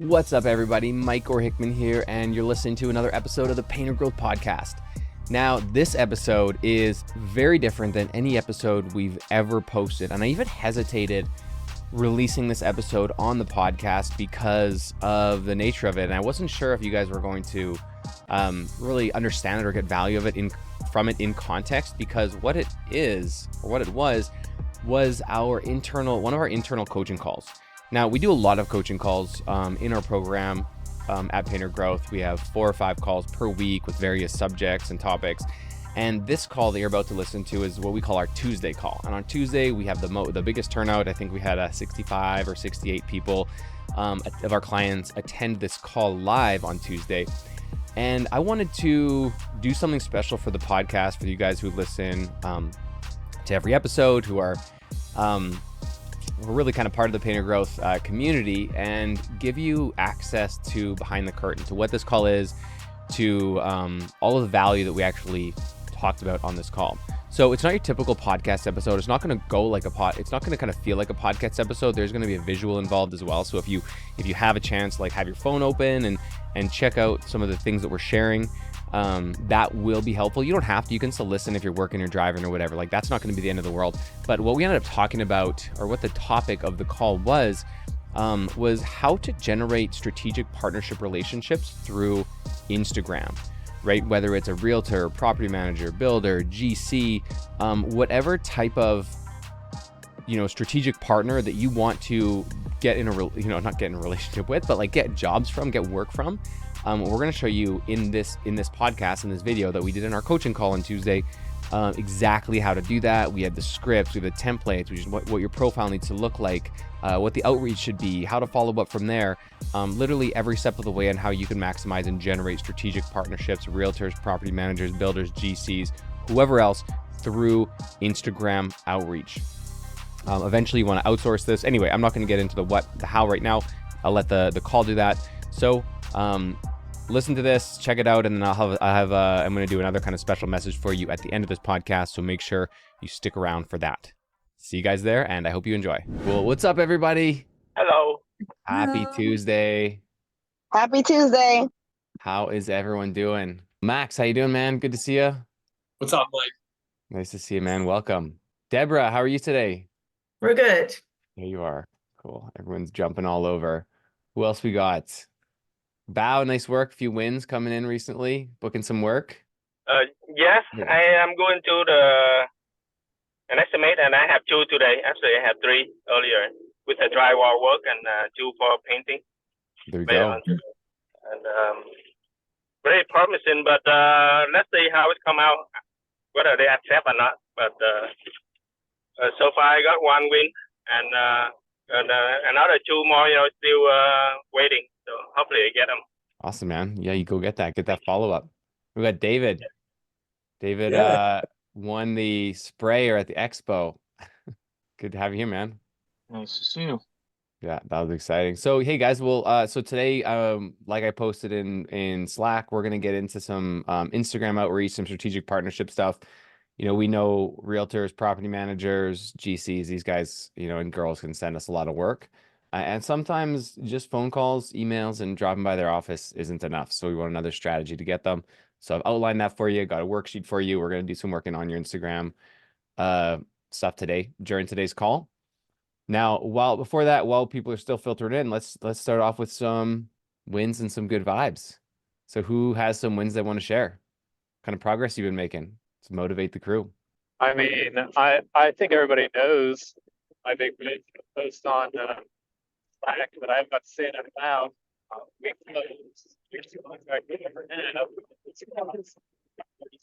What's up, everybody? Mike Hickman here, and you're listening to another episode of the PainterGrowth podcast. Now, this episode is very different than any episode we've ever posted, and I even hesitated releasing this episode on the podcast because of the nature of it, and I wasn't sure if you guys were going to really understand it or get value of it from it in context, because what it is, or what it was one of our internal coaching calls. Now, we do a lot of coaching calls in our program at PainterGrowth. We have 4 or 5 calls per week with various subjects and topics. And this call that you're about to listen to is what we call our Tuesday call. And on Tuesday, we have the biggest turnout. I think we had 65 or 68 people of our clients attend this call live on Tuesday. And I wanted to do something special for the podcast for you guys who listen to every episode, who are we're really kind of part of the PainterGrowth community, and give you access to behind the curtain, to what this call is, to all of the value that we actually talked about on this call. So it's not your typical podcast episode. It's not going to go like it's not going to kind of feel like a podcast episode. There's going to be a visual involved as well. So if you have a chance, like, have your phone open and check out some of the things that we're sharing, that will be helpful. You don't have to. You can still listen if you're working or driving or whatever. Like, that's not going to be the end of the world. But what we ended up talking about, or what the topic of the call was how to generate strategic partnership relationships through Instagram, right? Whether it's a realtor, property manager, builder, GC, whatever type of, strategic partner that you want to get in not get in a relationship with, but like get jobs from, get work from. We're going to show you in this podcast, in this video that we did in our coaching call on Tuesday, exactly how to do that. We had the scripts, we have the templates, which is what your profile needs to look like, what the outreach should be, how to follow up from there, literally every step of the way on how you can maximize and generate strategic partnerships, realtors, property managers, builders, GCs, whoever else, through Instagram outreach. Eventually you want to outsource this. Anyway, I'm not going to get into the how right now. I'll let the call do that. So listen to this, check it out, and then I'm going to do another kind of special message for you at the end of this podcast. So make sure you stick around for that. See you guys there, and I hope you enjoy. Well, what's up, everybody? Hello. Happy Tuesday. Happy Tuesday. How is everyone doing? Max, how you doing, man? Good to see you. What's up, Mike? Nice to see you, man. Welcome. Deborah, how are you today? We're good. There you are. Cool. Everyone's jumping all over. Who else we got? Bao, nice work. A few wins coming in recently. Booking some work. Yes, I am going to an estimate, and I have 2 today. Actually, I had 3 earlier with the drywall work and 2 for painting. There we go. And very promising, but let's see how it come out, whether they accept or not. But so far, I got 1 win, and another 2 more, still waiting. So hopefully I get them. Awesome, man. Yeah, you go get that follow-up. We got David. David won the sprayer at the expo. Good to have you here, man. Nice to see you. Yeah, that was exciting. So, hey guys, well, so today, like I posted in Slack, we're going to get into some Instagram outreach, some strategic partnership stuff. We know realtors, property managers, GCs, these guys, and girls can send us a lot of work. And sometimes just phone calls, emails, and dropping by their office isn't enough. So we want another strategy to get them. So I've outlined that for you, got a worksheet for you. We're going to do some working on your Instagram stuff today during today's call. Now, while people are still filtering in, let's start off with some wins and some good vibes. So who has some wins they want to share? What kind of progress you've been making to motivate the crew? I mean, I think everybody knows my big post on Slack, but I've got to say it out loud. We closed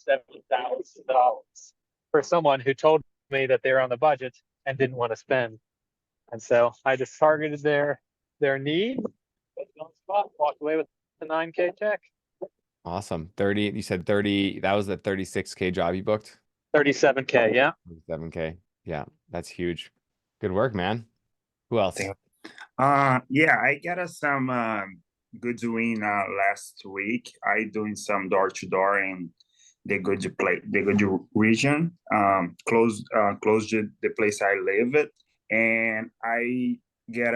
$7,000 for someone who told me that they were on the budget and didn't want to spend. And so I just targeted their need, walked away with the $9K check. Awesome. 30, you said 30, that was the 36K job you booked? 37K, yeah. 37K. Yeah, that's huge. Good work, man. Who else? Yeah, I got some good win last week. I doing some door to door in the good region. Closed the place I live at, and I get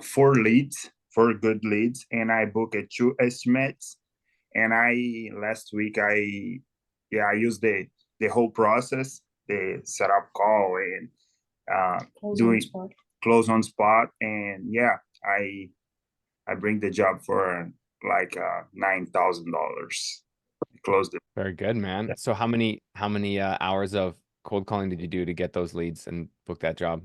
4 leads for good leads, and I booked 2 estimates. And last week I used the whole process, the setup call and doing close on spot, and yeah, I bring the job for like $9,000. Closed it. Very good, man. Yeah. So how many hours of cold calling did you do to get those leads and book that job?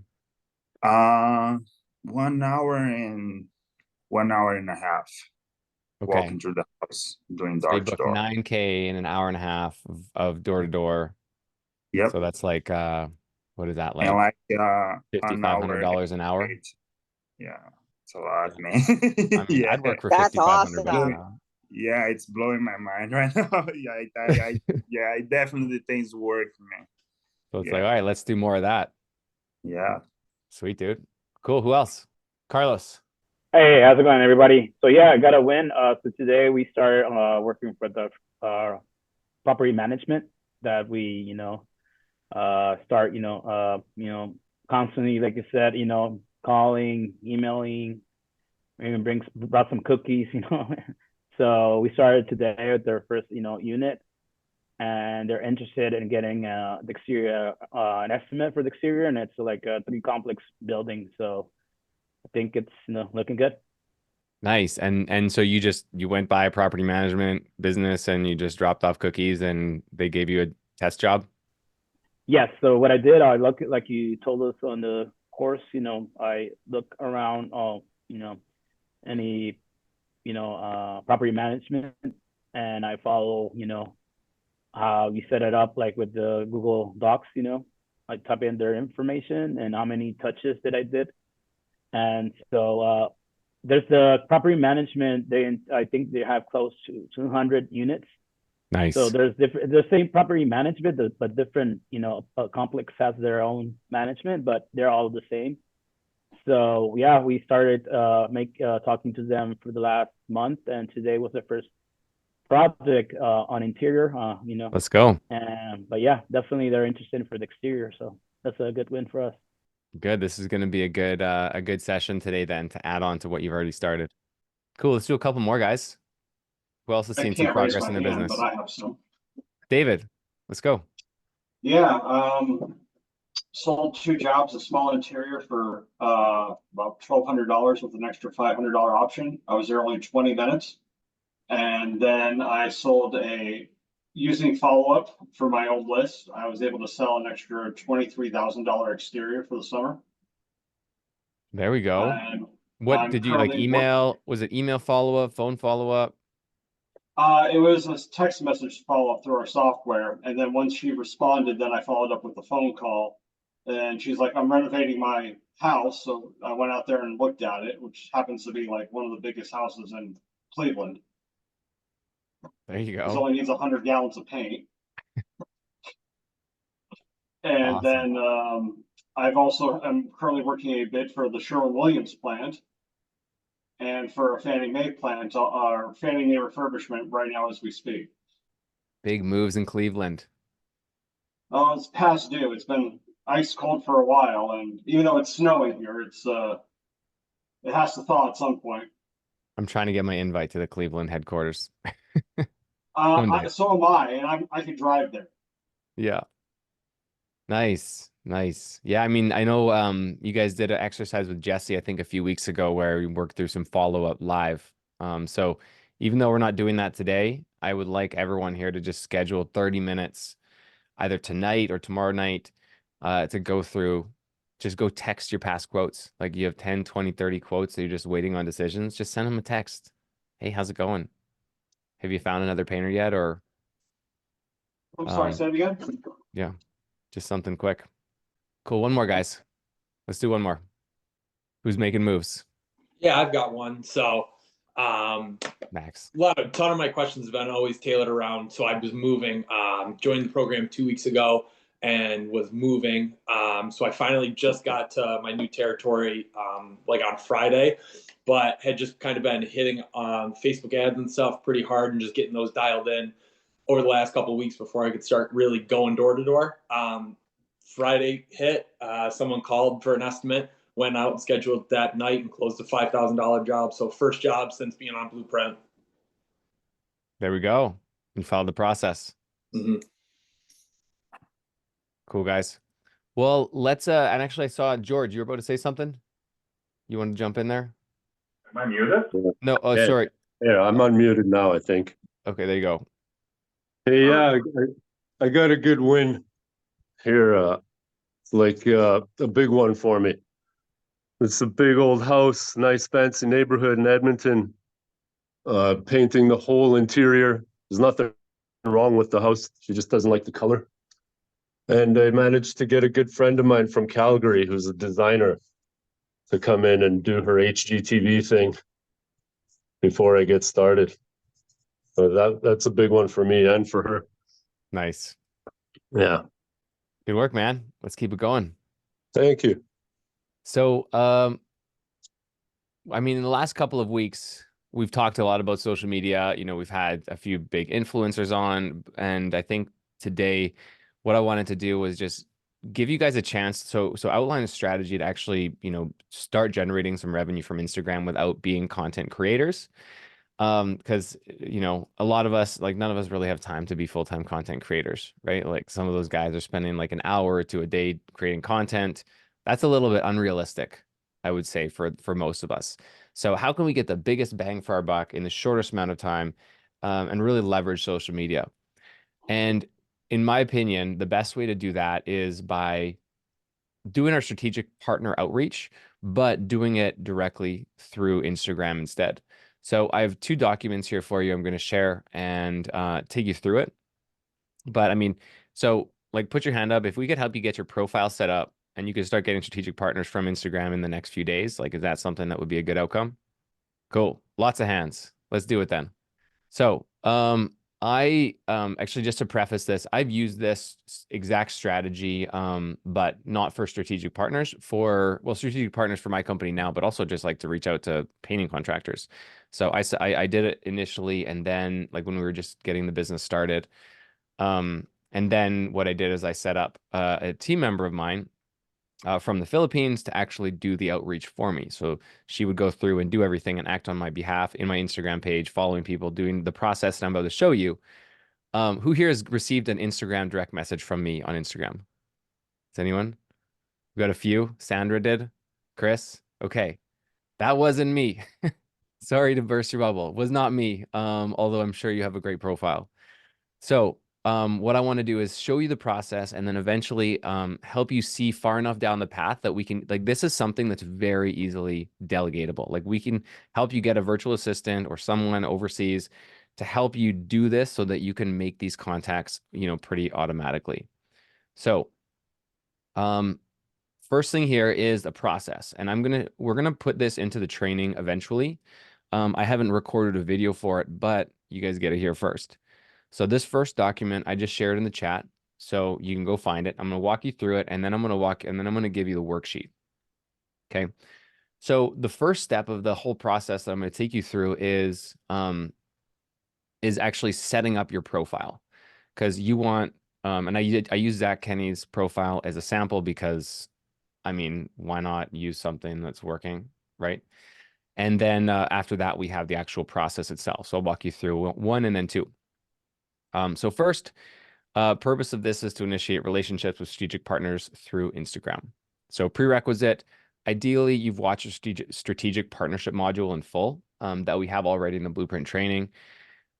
1 hour and a half Okay. walking through the house doing So you door to booked door. 9K in an hour and a half of door to door. Yep. So that's like what is that And like? like an hour. $5,500 an hour? Yeah, it's a lot, Yeah. man. I mean, Yeah. I'd work for That's 5,500 bucks an awesome. hour. Yeah, it's blowing my mind right now. Yeah, I definitely think it's work, man. So it's Yeah. like, all right, let's do more of that. Yeah. Sweet, dude. Cool. Who else? Carlos. Hey, how's it going, everybody? So yeah, I got a win. So today we started working for the property management that we, start, constantly, like you said, calling, emailing, even brought some cookies, So we started today with their first, unit, and they're interested in getting the exterior, an estimate for the exterior, and it's like a 3 complex building. So I think it's, looking good. Nice. And so you went by a property management business and you just dropped off cookies and they gave you a test job? Yes. So what I did, I look like you told us on the course. I look around, any, property management, and I follow, how you set it up, like with the Google Docs. I type in their information and how many touches that I did, and so there's the property management. I think they have close to 200 units. Nice. So there's the same property management, but different, a complex has their own management, but they're all the same. So yeah, we started talking to them for the last month, and today was the first project on interior. Let's go. But yeah, definitely they're interested for the exterior, so that's a good win for us. Good. This is going to be a good session today then to add on to what you've already started. Cool. Let's do a couple more, guys. Who else has I seen some can't raise progress my in their hand, business? but I have some. David, let's go. Yeah, sold 2 jobs, a small interior for about $1,200 with an extra $500 option. I was there only 20 minutes. And then I sold using follow-up for my old list, I was able to sell an extra $23,000 exterior for the summer. There we go. And What I'm did you like email? Was it email follow-up, phone follow-up? It was a text message follow-up through our software. And then once she responded, then I followed up with a phone call. And she's like, I'm renovating my house. So I went out there and looked at it, which happens to be like one of the biggest houses in Cleveland. There you It go. only needs 100 gallons of paint. And Awesome. then I'm currently working a bid for the Sherwin-Williams plant and for a Fannie Mae plant, our Fannie Mae refurbishment right now as we speak. Big moves in Cleveland. Oh, it's past due. It's been ice cold for a while, and even though it's snowing here, it has to thaw at some point. I'm trying to get my invite to the Cleveland headquarters. One day. So am I, and I could drive there. Yeah. Nice. Nice. Yeah, I mean, I know you guys did an exercise with Jesse, I think a few weeks ago where we worked through some follow-up live. So even though we're not doing that today, I would like everyone here to just schedule 30 minutes either tonight or tomorrow night to go through. Just go text your past quotes. Like you have 10, 20, 30 quotes that you're just waiting on decisions. Just send them a text. Hey, how's it going? Have you found another painter yet? Or I'm sorry, say it again. yeah, just something quick. Cool. One more, guys. Let's do one more. Who's making moves? Yeah, I've got one. So, Max. a ton of my questions have been always tailored around. So I was moving, joined the program 2 weeks ago and was moving. So I finally just got to my new territory, like on Friday, but had just kind of been hitting Facebook ads and stuff pretty hard and just getting those dialed in over the last couple of weeks before I could start really going door to door. Friday hit, someone called for an estimate, went out and scheduled that night and closed a $5,000 job. So first job since being on Blueprint. There we go. You followed the process. Mm-hmm. Cool, guys. Well, let's and actually I saw George, you were about to say something? You want to jump in there? Am I muted? No, oh, Yeah. sorry. Yeah, I'm unmuted now, I think. Okay, there you go. Hey, yeah, I got a good win here. It's like a big one for me. It's a big old house, nice fancy neighborhood in Edmonton. Painting the whole interior. There's nothing wrong with the house. She just doesn't like the color. And I managed to get a good friend of mine from Calgary, who's a designer, to come in and do her HGTV thing before I get started. So that's a big one for me and for her. Nice. Yeah. Good work, man. Let's keep it going. Thank you. So, I mean, in the last couple of weeks, we've talked a lot about social media. You know, we've had a few big influencers on, and I think today what I wanted to do was just give you guys a chance. So outline a strategy to actually, you know, start generating some revenue from Instagram without being content creators. Because, you know, a lot of us, like none of us really have time to be full-time content creators, right? Like some of those guys are spending like an hour to a day creating content. That's a little bit unrealistic, I would say, for most of us. So how can we get the biggest bang for our buck in the shortest amount of time, and really leverage social media? And in my opinion, the best way to do that is by doing our strategic partner outreach, but doing it directly through Instagram instead. So I have 2 documents here for you I'm going to share and take you through it. But I mean, so like put your hand up. If we could help you get your profile set up and you can start getting strategic partners from Instagram in the next few days, like is that something that would be a good outcome? Cool. Lots of hands. Let's do it then. So I actually, just to preface this, I've used this exact strategy, but not for strategic partners, for, well, strategic partners for my company now, but also just like to reach out to painting contractors. So I did it initially, and then like when we were just getting the business started. And then what I did is I set up a team member of mine from the Philippines to actually do the outreach for me. So she would go through and do everything and act on my behalf in my Instagram page, following people, doing the process that I'm about to show you. Who here has received an Instagram direct message from me on Instagram? Is anyone? We got a few. Sandra did. Chris? Okay. That wasn't me. Sorry to burst your bubble. It was not me. Although I'm sure you have a great profile. So what I want to do is show you the process and then eventually help you see far enough down the path that we can, like, this is something that's very easily delegatable. Like we can help you get a virtual assistant or someone overseas to help you do this so that you can make these contacts, you know, pretty automatically. So first thing here is the process, and we're gonna put this into the training eventually. I haven't recorded a video for it, but you guys get it here first. So this first document I just shared in the chat, so you can go find it. I'm going to walk you through it, and then I'm going to give you the worksheet. Okay. So the first step of the whole process that I'm going to take you through is actually setting up your profile, because you want, and I use Zach Kenny's profile as a sample because, I mean, why not use something that's working, right? And then after that, we have the actual process itself. So I'll walk you through 1 and then 2. So first, purpose of this is to initiate relationships with strategic partners through Instagram. So prerequisite, ideally, you've watched a strategic partnership module in full that we have already in the Blueprint training.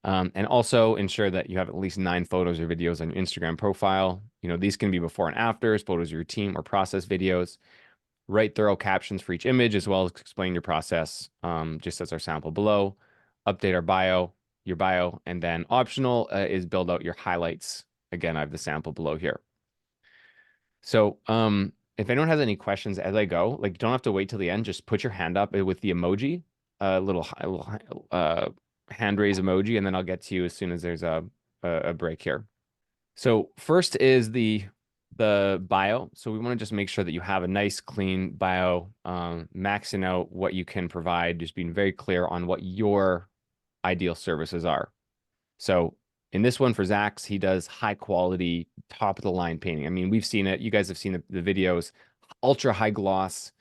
And also ensure that you have at least 9 photos or videos on your Instagram profile. You know, these can be before and afters, photos of your team, or process videos. Write thorough captions for each image, as well as explain your process, just as our sample below. Update your bio, and then optional is build out your highlights. Again, I have the sample below here. So if anyone has any questions as I go, like, don't have to wait till the end, just put your hand up with the emoji, little hand raise emoji, and then I'll get to you as soon as there's a break here. So first is the bio. So we want to just make sure that you have a nice, clean bio, maxing out what you can provide, just being very clear on what your ideal services are. So in this one for Zach's, he does high quality, top of the line painting. I mean, we've seen it. You guys have seen the videos, ultra high gloss,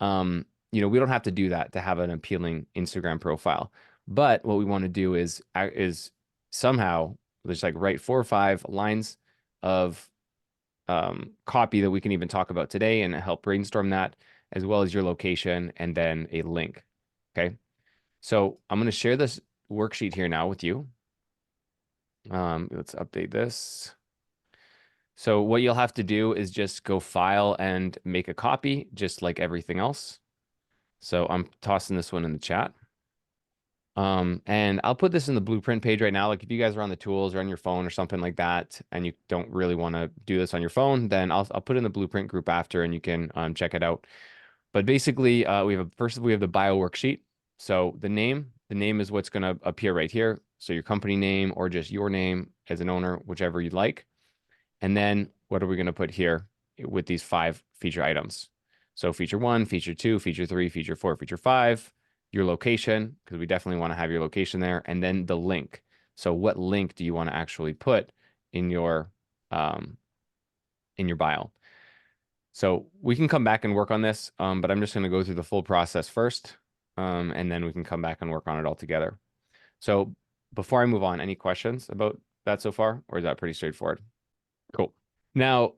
We don't have to do that to have an appealing Instagram profile. But what we want to do is somehow just like write 4 or 5 lines of copy that we can even talk about today and help brainstorm that, as well as your location and then a link. Okay. So I'm going to share this worksheet here now with you. Let's update this. So what you'll have to do is just go file and make a copy, just like everything else. So I'm tossing this one in the chat. And I'll put this in the blueprint page right now. Like if you guys are on the tools or on your phone or something like that, and you don't really want to do this on your phone, then I'll put it in the blueprint group after, and you can check it out. But basically, we have the bio worksheet. So the name is what's going to appear right here. So your company name or just your name as an owner, whichever you'd like. And then what are we going to put here with these 5 feature items? So feature 1, feature 2, feature 3, feature 4, feature 5, your location, because we definitely want to have your location there, and then the link. So what link do you want to actually put in your bio? So we can come back and work on this, but I'm just going to go through the full process first, and then we can come back and work on it all together. So before I move on, any questions about that so far, or is that pretty straightforward? Cool. Now,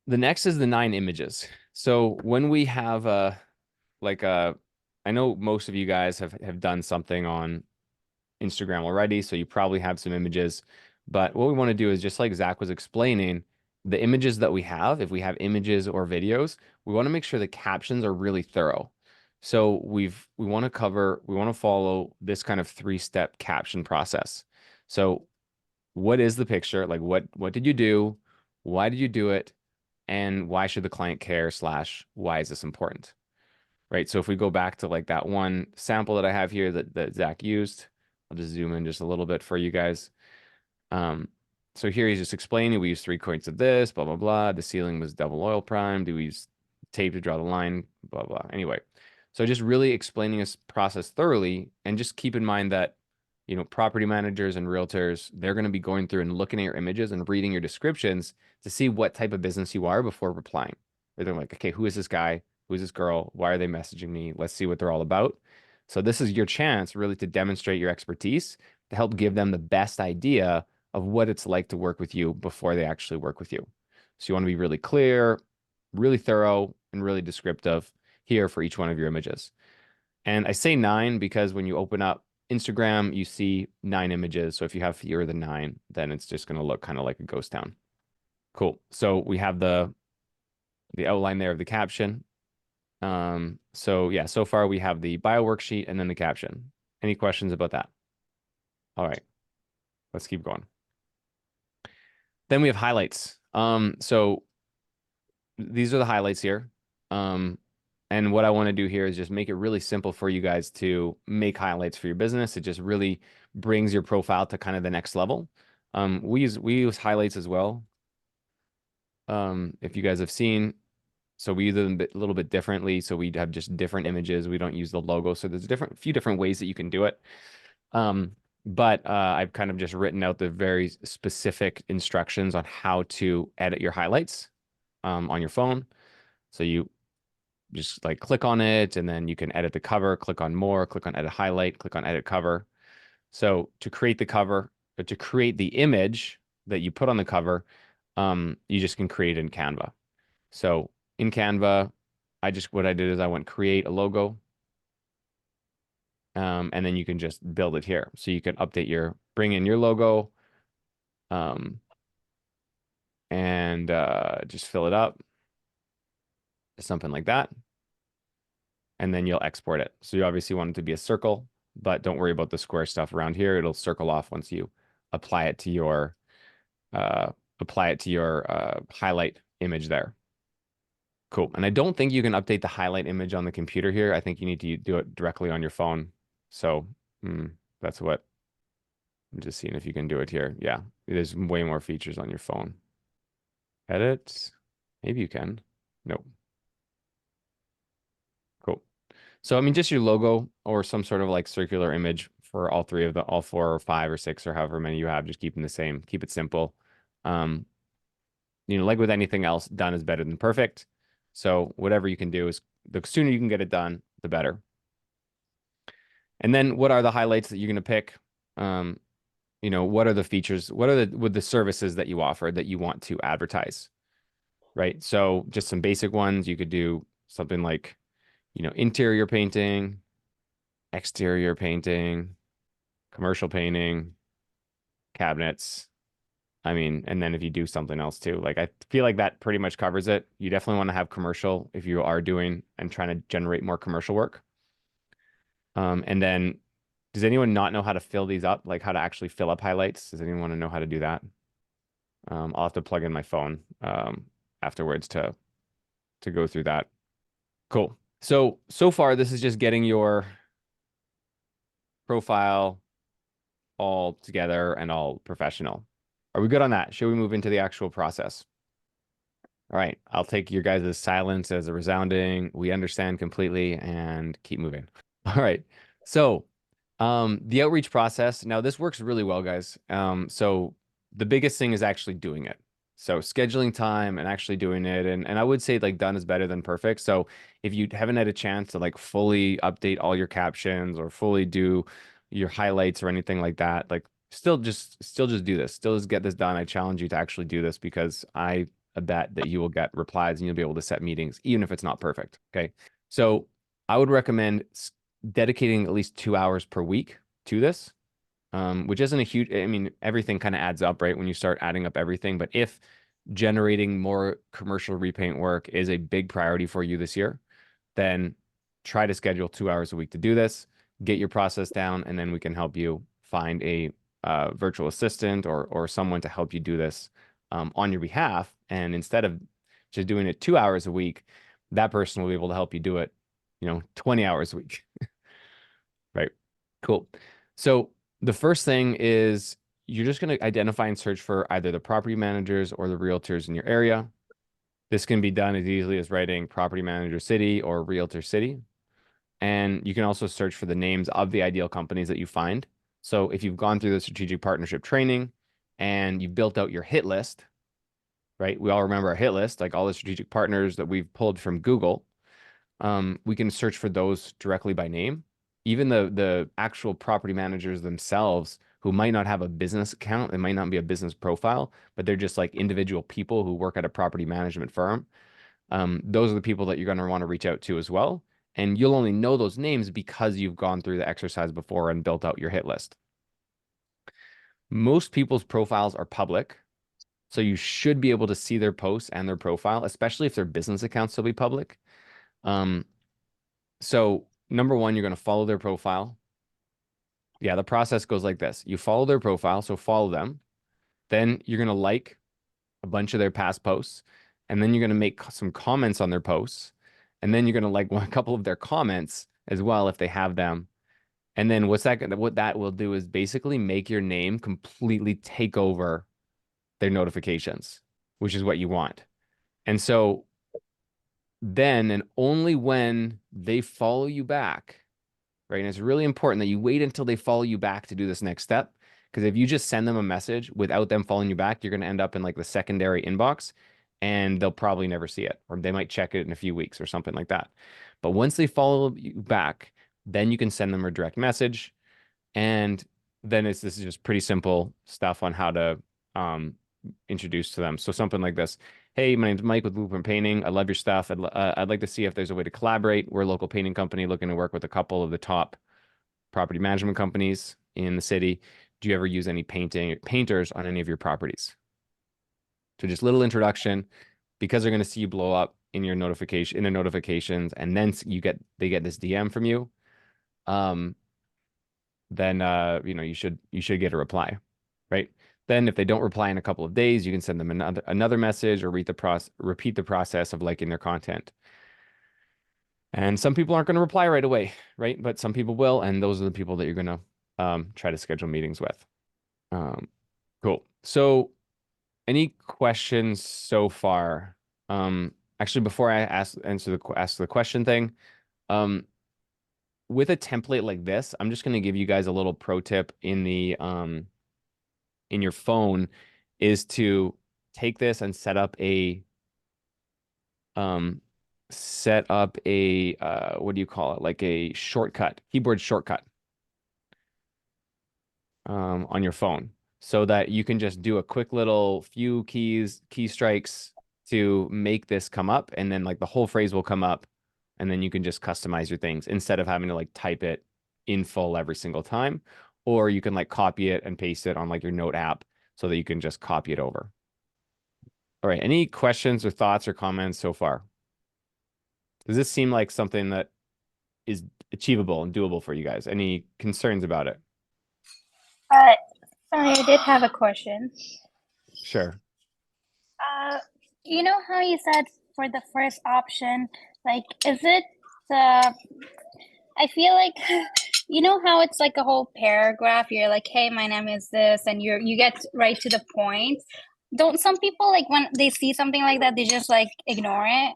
the next is the 9 images. So when we have I know most of you guys have done something on Instagram already, so you probably have some images. But what we want to do is, just like Zach was explaining, the images that we have, if we have images or videos, we want to make sure the captions are really thorough. So we want to follow this kind of 3-step caption process. So what is the picture? Like what did you do? Why did you do it? And why should the client care / why is this important? Right. So if we go back to like that one sample that I have here that Zach used, I'll just zoom in just a little bit for you guys. So here he's just explaining, we use 3 coins of this, blah, blah, blah. The ceiling was double oil primed. Do we use tape to draw the line? Blah, blah. Anyway, so just really explaining this process thoroughly, and just keep in mind that, property managers and realtors, they're going to be going through and looking at your images and reading your descriptions to see what type of business you are before replying. They're like, okay, who is this guy? Who is this girl? Why are they messaging me? Let's see what they're all about. So this is your chance really to demonstrate your expertise, to help give them the best idea of what it's like to work with you before they actually work with you. So you want to be really clear, really thorough, and really descriptive here for each one of your images. And I say 9 because when you open up Instagram, you see 9 images. So if you have fewer than 9, then it's just going to look kind of like a ghost town. Cool. So we have the outline there of the caption. So yeah, so far we have the bio worksheet and then the caption. Any questions about that? All right, let's keep going. Then we have highlights. So these are the highlights here. And what I want to do here is just make it really simple for you guys to make highlights for your business. It just really brings your profile to kind of the next level. We use highlights as well. If you guys have seen, so we use them a little bit differently. So we have just different images. We don't use the logo. So there's a few different ways that you can do it. But I've kind of just written out the very specific instructions on how to edit your highlights on your phone. So you just like click on it, and then you can edit the cover, click on more, click on edit highlight, click on edit cover. So to create the cover, or to create the image that you put on the cover, you just can create it in Canva. So in Canva, what I did is I went create a logo. And then you can just build it here. So you can bring in your logo, and just fill it up, something like that. And then you'll export it. So you obviously want it to be a circle, but don't worry about the square stuff around here. It'll circle off once you apply it to your highlight image there. Cool. And I don't think you can update the highlight image on the computer here. I think you need to do it directly on your phone. So that's what I'm just seeing if you can do it here. Yeah, there's way more features on your phone. Edit. Maybe you can. Nope. Cool. So, I mean, just your logo or some sort of like circular image for all 4 or 5 or 6 or however many you have. Just keep them the same. Keep it simple. Like with anything else, done is better than perfect. So whatever you can do is the sooner you can get it done, the better. And then what are the highlights that you're going to pick? You know, what are the features? What are the services that you offer that you want to advertise, right? So just some basic ones. You could do something like, you know, interior painting, exterior painting, commercial painting, cabinets. I mean, and then if you do something else too, like I feel like that pretty much covers it. You definitely want to have commercial if you are doing and trying to generate more commercial work. And then does anyone not know how to fill these up? Like how to actually fill up highlights? Does anyone want to know how to do that? I'll have to plug in my phone afterwards to go through that. Cool. So far, this is just getting your profile all together and all professional. Are we good on that? Should we move into the actual process? All right. I'll take your guys' silence as a resounding, we understand completely, and keep moving. All right. So the outreach process. Now, this works really well, guys. So the biggest thing is actually doing it. So scheduling time and actually doing it. And I would say like done is better than perfect. So if you haven't had a chance to like fully update all your captions or fully do your highlights or anything like that, like still just do this. Still just get this done. I challenge you to actually do this because I bet that you will get replies and you'll be able to set meetings, even if it's not perfect. Okay. So I would recommend dedicating at least 2 hours per week to this, which isn't a huge, I mean, everything kind of adds up, right? When you start adding up everything. But if generating more commercial repaint work is a big priority for you this year, then try to schedule 2 hours a week to do this, get your process down, and then we can help you find a virtual assistant or someone to help you do this on your behalf. And instead of just doing it 2 hours a week, that person will be able to help you do it, 20 hours a week. Right. Cool. So the first thing is you're just going to identify and search for either the property managers or the realtors in your area. This can be done as easily as writing property manager city or realtor city. And you can also search for the names of the ideal companies that you find. So if you've gone through the strategic partnership training and you've built out your hit list, right? We all remember our hit list, like all the strategic partners that we've pulled from Google. We can search for those directly by name. Even the actual property managers themselves who might not have a business account, it might not be a business profile, but they're just like individual people who work at a property management firm. Those are the people that you're going to want to reach out to as well. And you'll only know those names because you've gone through the exercise before and built out your hit list. Most people's profiles are public, so you should be able to see their posts and their profile, especially if their business accounts will be public. So number one, you're going to follow their profile. Yeah, the process goes like this. You follow their profile, so follow them. Then you're going to like a bunch of their past posts, and then you're going to make some comments on their posts, and then you're going to like a couple of their comments as well if they have them. And then what that will do is basically make your name completely take over their notifications, which is what you want. And so then and only when they follow you back, right? And it's really important that you wait until they follow you back to do this next step. Because if you just send them a message without them following you back, you're going to end up in like the secondary inbox and they'll probably never see it, or they might check it in a few weeks or something like that. But once they follow you back, then you can send them a direct message. And then this is just pretty simple stuff on how to introduce to them. So something like this. Hey, my name's Mike with Blueprint Painting. I love your stuff. I'd like to see if there's a way to collaborate. We're a local painting company looking to work with a couple of the top property management companies in the city. Do you ever use any painters on any of your properties? So just little introduction, because they're going to see you blow up in your in their notifications, and then they get this DM from you. Then you should get a reply, right? Then if they don't reply in a couple of days, you can send them another message or repeat the process of liking their content. And some people aren't going to reply right away, right? But some people will, and those are the people that you're going to try to schedule meetings with. Cool. So any questions so far? Actually, before I ask the question thing, with a template like this, I'm just going to give you guys a little pro tip in your phone, is to take this and set up a set up a what do you call it? Like a shortcut, keyboard shortcut on your phone so that you can just do a quick little few key strikes to make this come up, and then like the whole phrase will come up, and then you can just customize your things instead of having to like type it in full every single time. Or you can like copy it and paste it on like your note app so that you can just copy it over. All right, any questions or thoughts or comments so far? Does this seem like something that is achievable and doable for you guys? Any concerns about it? Uh, Sorry, I did have a question. Sure. You know how you said for the first option, like, is it the, I feel like, you know how it's like a whole paragraph, you're like, hey, my name is this, and you get right to the point. Don't some people, like, when they see something like that, they just like ignore it?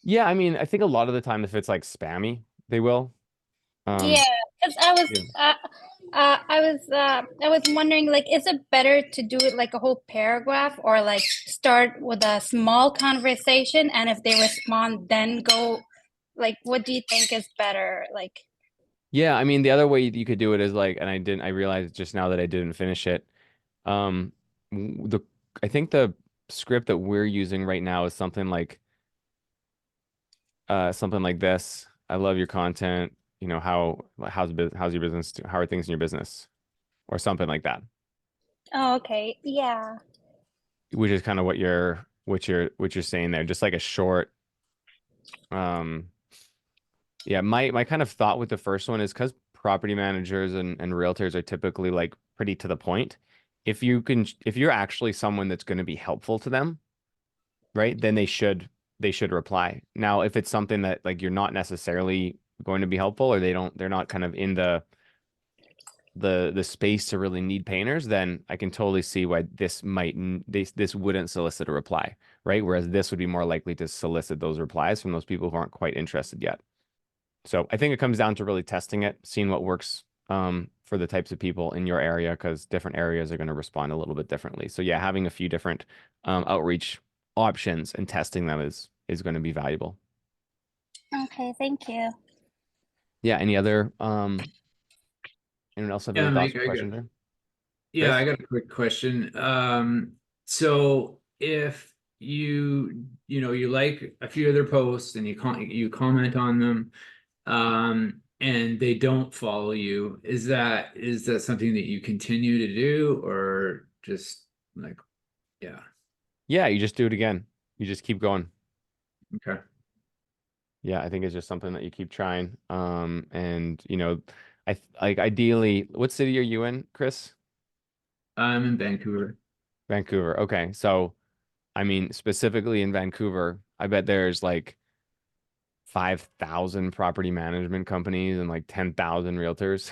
Yeah, I mean, I think a lot of the time if it's like spammy, they will. Yeah, because Yeah. I was wondering, like, is it better to do it like a whole paragraph, or like start with a small conversation, and if they respond, then go, like, what do you think is better? Like, Yeah, I mean, the other way you could do it is like, and I realized just now that I didn't finish it. Um, the I think the script that we're using right now is something like this. I love your content. You know, how's your business? How are things in your business? Or something like that, oh, okay, yeah. which is kind of what you're saying there. Just like a short, um, yeah, my kind of thought with the first one is because property managers and realtors are typically like pretty to the point. If you're actually someone that's going to be helpful to them, right, then they should reply. Now, if it's something that like you're not necessarily going to be helpful, or they're not kind of in the space to really need painters, then I can totally see why this wouldn't solicit a reply, right? Whereas this would be more likely to solicit those replies from those people who aren't quite interested yet. So I think it comes down to really testing it, seeing what works for the types of people in your area, because different areas are going to respond a little bit differently. So yeah, having a few different outreach options and testing them is going to be valuable. Okay, thank you. Yeah. Anyone else have any Yeah, thoughts Mike, or questions there? yeah, I Chris? got a quick question. So if you like a few of their posts and you comment on them, and they don't follow you, is that something that you continue to do, or just like, yeah, Yeah, you just do it again. You just keep going. okay. Yeah, I think it's just something that you keep trying. And like ideally, what city are you in, Chris? I'm in Vancouver. Vancouver. Okay. So, I mean, specifically in Vancouver, I bet there's like 5,000 property management companies and like 10,000 realtors.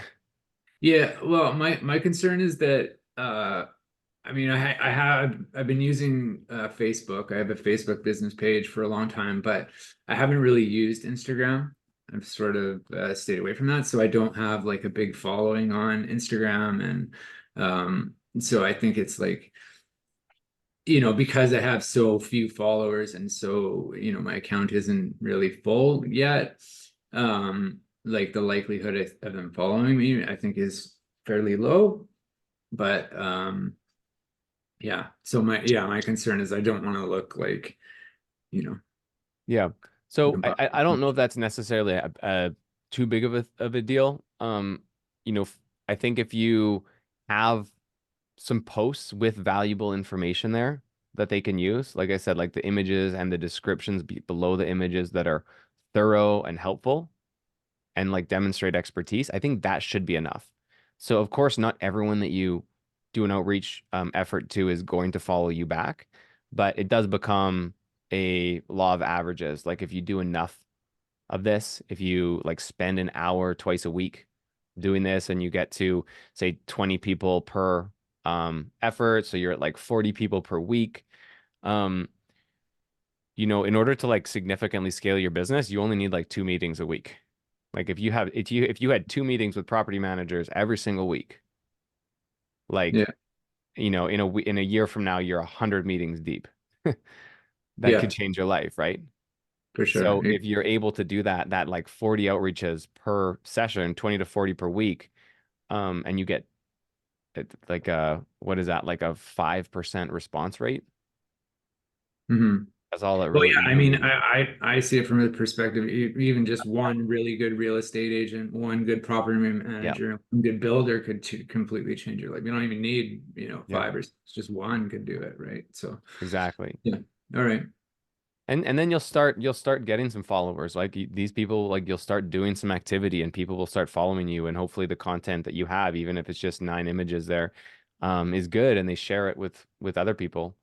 Yeah, well, my concern is that I mean, I've been using Facebook. I have a Facebook business page for a long time, but I haven't really used Instagram. I've sort of stayed away from that, so I don't have like a big following on Instagram, and so I think it's like, because I have so few followers, and so my account isn't really full yet. Like the likelihood of them following me, I think, is fairly low, but yeah. So my concern is I don't want to look like, you know, Yeah. like a So I, bot. I I don't know if that's necessarily a too big of a deal. I think if you have some posts with valuable information there that they can use, like I said, like the images and the descriptions below the images that are thorough and helpful and like demonstrate expertise, I think that should be enough. So of course, not everyone that you do an outreach effort to is going to follow you back, but it does become a law of averages. Like if you do enough of this, if you like spend an hour twice a week doing this and you get to say 20 people per effort, so you're at like 40 people per week. Um, in order to like significantly scale your business, you only need like 2 meetings a week. Like if you had 2 meetings with property managers every single week, like Yeah. in a year from now, you're 100 meetings deep. that Yeah, could change your life, right? for sure. So if you're able to do that like 40 outreaches per session, 20 to 40 per week, and you get like what is that, like a 5% response rate? Mhm. That's all that Well, really yeah, you I really mean, need. I see it from the perspective, even just one really good real estate agent, one good property Yeah, manager, one good builder could completely change your life. You don't even need, yeah, five or six, just one could do it, right? So, exactly. yeah. All right. And then you'll start getting some followers. Like these people, like you'll start doing some activity and people will start following you, and hopefully the content that you have, even if it's just 9 images there, is good and they share it with other people.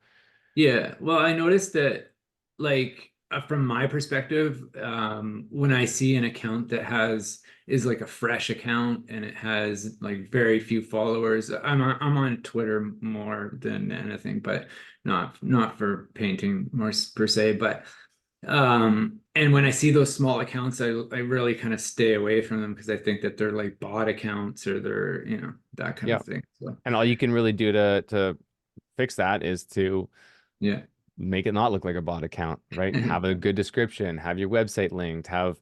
Yeah, well, I noticed that, like, from my perspective, when I see an account that is like a fresh account and it has like very few followers, I'm on Twitter more than anything, but not for painting more per se, but and when I see those small accounts, I really kind of stay away from them because I think that they're like bot accounts or they're, that kind Yeah. of thing. So, And all you can really do to fix that is to yeah. make it not look like a bot account, right? Have a good description, have your website linked, have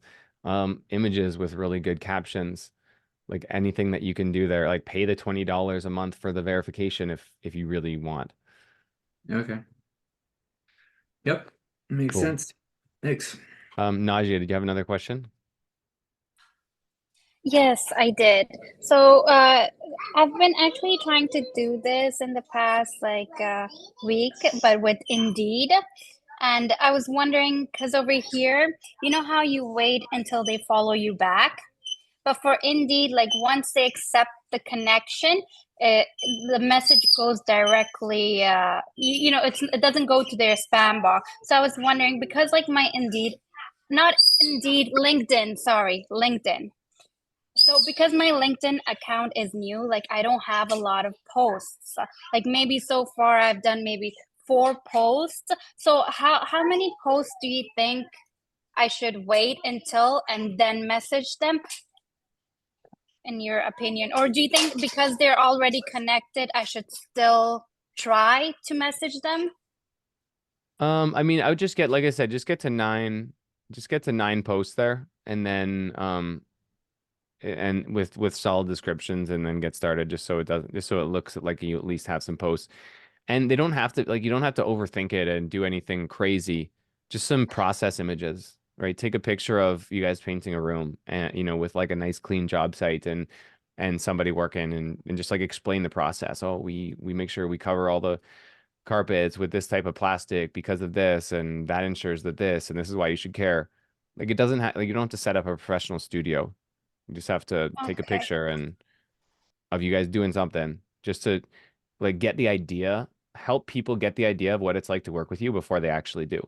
images with really good captions, like anything that you can do there. Like pay the $20 a month for the verification if you really want. Okay. Yep. Makes Cool. sense. Thanks. Najia, did you have another question? Yes, I did. So, I've been actually trying to do this in the past like week, but with Indeed. And I was wondering, because over here, you know how you wait until they follow you back? But for Indeed, like once they accept the connection, it, the message goes directly, it doesn't go to their spam box. So I was wondering, because like my Indeed, not Indeed, LinkedIn, sorry, LinkedIn. So because my LinkedIn account is new, like I don't have a lot of posts. Like maybe so far I've done maybe 4 posts. So how many posts do you think I should wait until and then message them, in your opinion? Or do you think because they're already connected, I should still try to message them? I mean, I would just get, like I said, just get to 9 posts there, and then and with solid descriptions, and then get started, just so it looks like you at least have some posts. And they don't have to, like, you don't have to overthink it and do anything crazy. Just some process images, right? Take a picture of you guys painting a room, and with like a nice clean job site, and somebody working, and just like explain the process. Oh, we make sure we cover all the carpets with this type of plastic because of this, and that ensures that this, and this is why you should care. Like it doesn't have, like, you don't have to set up a professional studio. You just have to take a Okay. picture and of you guys doing something, just to like get the idea, help people get the idea of what it's like to work with you before they actually do.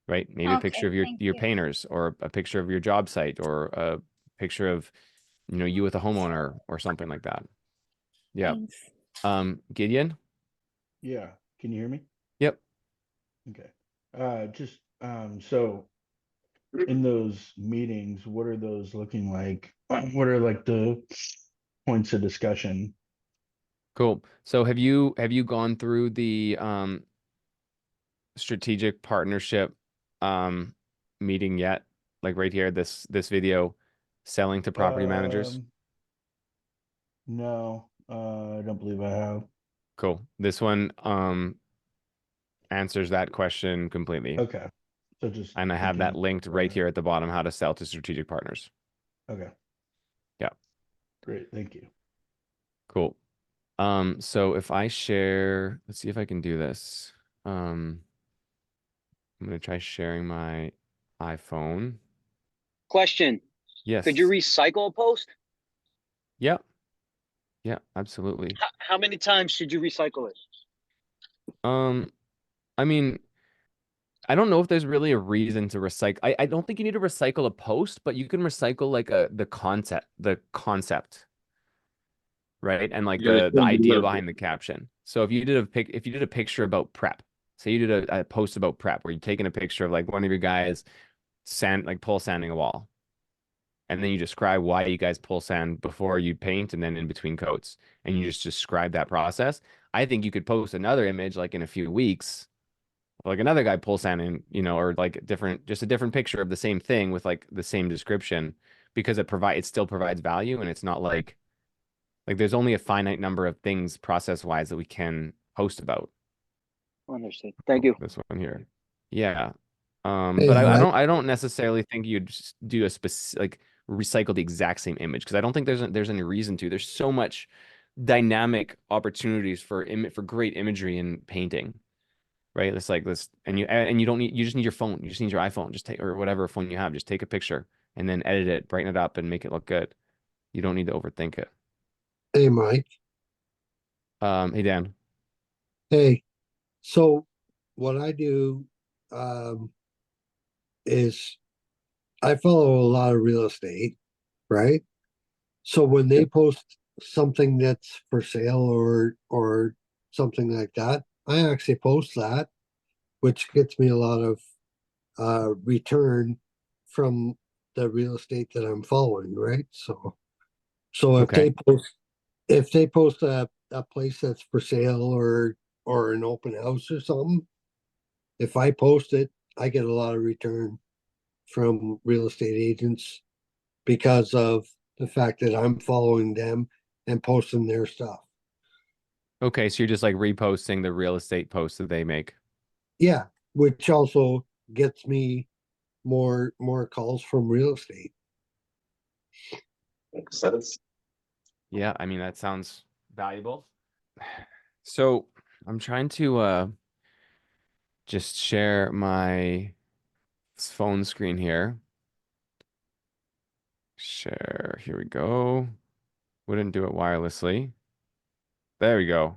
Right? Maybe a picture Okay, of your thank your you. painters, or a picture of your job site, or a picture of you with a homeowner or something like that. Yeah. Thanks. Gideon? Yeah. Can you hear me? Yep. Okay. Just so in those meetings, what are those looking like? What are like the points of discussion? Cool. So have you gone through the strategic partnership um meeting yet? Like right here, this video, selling to property managers. Um, no, I don't believe I have. Cool. This one answers that question completely. Okay. So just And I have that looking linked right for, here at the bottom, how to sell to strategic partners. okay, Yeah, great, thank you. cool. So if I share, let's see if I can do this. I'm gonna try sharing my iPhone. Question. Yes. Could you recycle a post? Yeah. Yeah, absolutely. How many times should you recycle it? I mean, I don't know if there's really a reason to recycle. I don't think you need to recycle a post, but you can recycle like the concept, right? And like the idea behind the caption. So if you did a picture about prep, say you did a post about prep where you're taking a picture of like one of your guys pole sanding a wall, and then you describe why you guys pull sand before you paint and then in between coats, and you just describe that process. I think you could post another image like in a few weeks like another guy pulls in, you know, or like just a different picture of the same thing with like the same description, because it still provides value, and it's not like there's only a finite number of things process wise that we can post about. Understood. Thank you. This one here. Yeah. Hey, But I I don't necessarily think you'd just do a specific, like, recycle the exact same image, because I don't think there's any reason to. There's so much dynamic opportunities for great imagery in painting, right? It's like this, and you don't need, you just need your phone. You just need your iPhone. Just take, or whatever phone you have. Just take a picture and then edit it, brighten it up, and make it look good. You don't need to overthink it. Hey, Mike. Hey Dan. Hey, so what I do is I follow a lot of real estate, right? So when they post something that's for sale or something like that, I actually post that, which gets me a lot of return from the real estate that I'm following, right? So Okay. if they post a place that's for sale or an open house or something, if I post it, I get a lot of return from real estate agents because of the fact that I'm following them and posting their stuff. Okay, so you're just like reposting the real estate posts that they make. Yeah, which also gets me more calls from real estate. Makes sense. Yeah, I mean that sounds valuable. So I'm trying to just share my phone screen here. Share, here we go. Wouldn't do it wirelessly. There we go.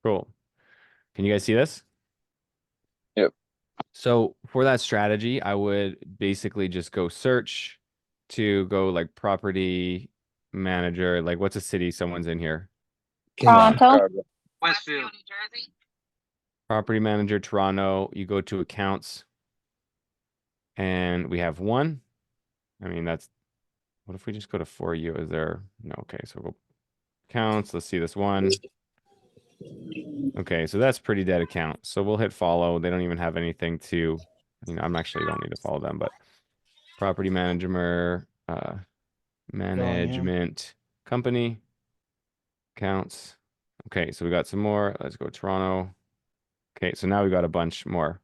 Cool. Can you guys see this? Yep. So for that strategy, I would basically just go search to go like property manager, like what's a city someone's in here? Toronto. Westfield. Property manager, Toronto. You go to accounts, and we have one. I mean, what if we just go to for you? Is there no? Okay, so we'll go accounts. Let's see this one. Okay, so that's pretty dead account. So we'll hit follow. They don't even have anything to, I'm actually don't need to follow them, but property manager, Bellingham. management company, accounts. Okay, so we got some more. Let's go Toronto. Okay, so now we got a bunch more,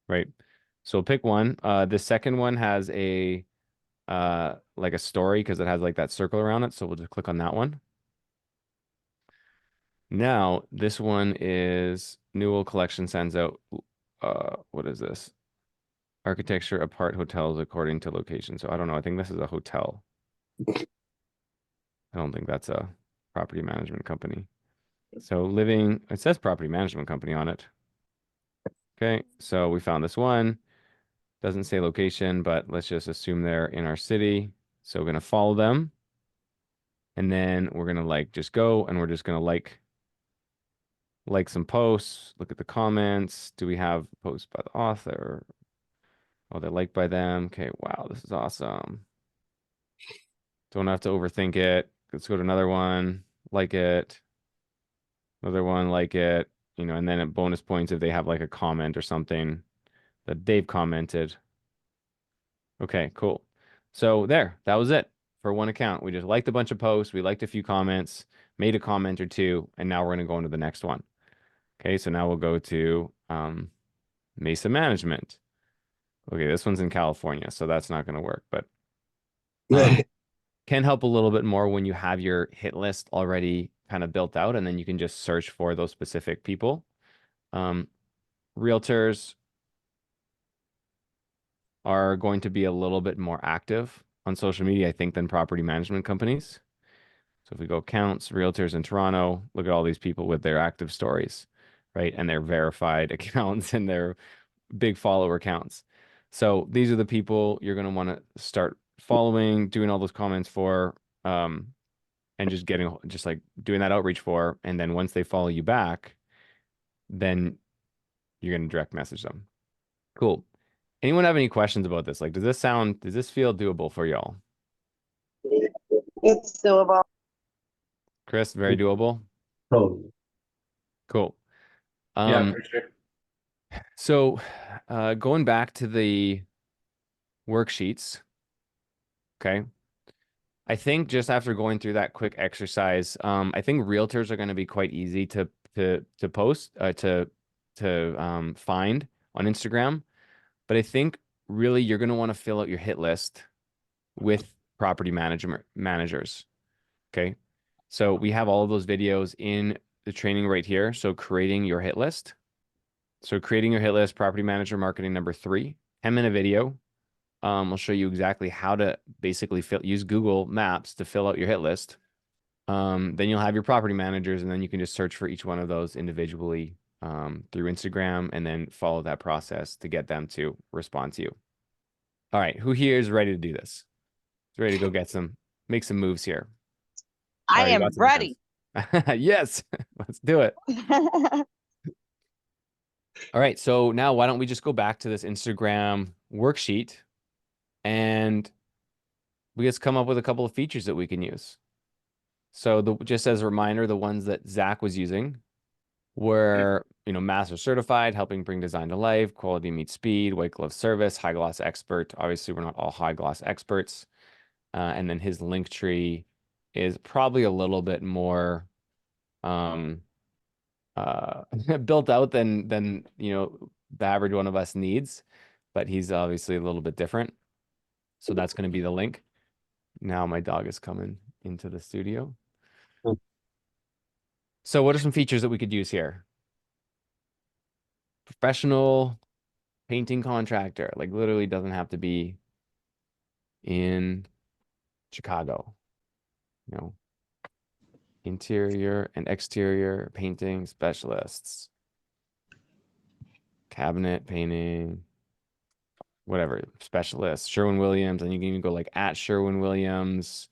right? So we'll pick one. The second one has a like a story because it has like that circle around it. So we'll just click on that one. Now this one is Newell Collection sends out what is this? Architecture apart hotels according to location. So I don't know. I think this is a hotel. I don't think that's a property management company. So living, it says property management company on it. Okay, so we found this one. Doesn't say location, but let's just assume they're in our city. So we're gonna follow them. And then we're gonna like just go and we're just gonna like some posts, look at the comments. Do we have posts by the author? Oh, they're liked by them. Okay, wow, this is awesome. Don't have to overthink it. Let's go to another one, like it. Another one, like it. And then at bonus points if they have like a comment or something that they've commented. Okay, cool. So that was it for one account. We just liked a bunch of posts. We liked a few comments, made a comment or two, and now we're going to go into the next one. Okay, so now we'll go to Mesa Management. Okay, this one's in California, so that's not going to work, but can help a little bit more when you have your hit list already kind of built out, and then you can just search for those specific people. Realtors are going to be a little bit more active on social media, I think, than property management companies. So if we go accounts, realtors in Toronto, look at all these people with their active stories, right? And their verified accounts and their big follower accounts. So these are the people you're going to want to start following, doing all those comments for, and just like doing that outreach for. And then once they follow you back, then you're going to direct message them. Cool. Anyone have any questions about this? Like, does this feel doable for y'all? It's doable. Chris, very doable? Oh, Cool. Yeah, for sure. So going back to the worksheets, okay. I think just after going through that quick exercise, I think realtors are going to be quite easy to post to find on Instagram. But I think really you're going to want to fill out your hit list with property managers. Okay. So we have all of those videos in the training right here. So creating your hit list. So creating your hit list, property manager marketing number 3, 10-minute video. I'll show you exactly how to basically use Google Maps to fill out your hit list. Then you'll have your property managers, and then you can just search for each one of those individually through Instagram, and then follow that process to get them to respond to you. All right, who here is ready to do this? Is ready to go make some moves here? I Sorry, am lots of ready. yes, let's do it. All right, so now why don't we just go back to this Instagram worksheet, and we just come up with a couple of features that we can use. So just as a reminder, the ones that Zach was using were, master certified, helping bring design to life, quality meets speed, white glove service, high gloss expert. Obviously, we're not all high gloss experts. And then his link tree is probably a little bit more built out than the average one of us needs, but he's obviously a little bit different. So that's going to be the link. Now my dog is coming into the studio. So what are some features that we could use here? Professional painting contractor, like literally doesn't have to be in Chicago. Interior and exterior painting specialists, cabinet painting, whatever, specialist, Sherwin-Williams, and you can even go like at Sherwin-Williams.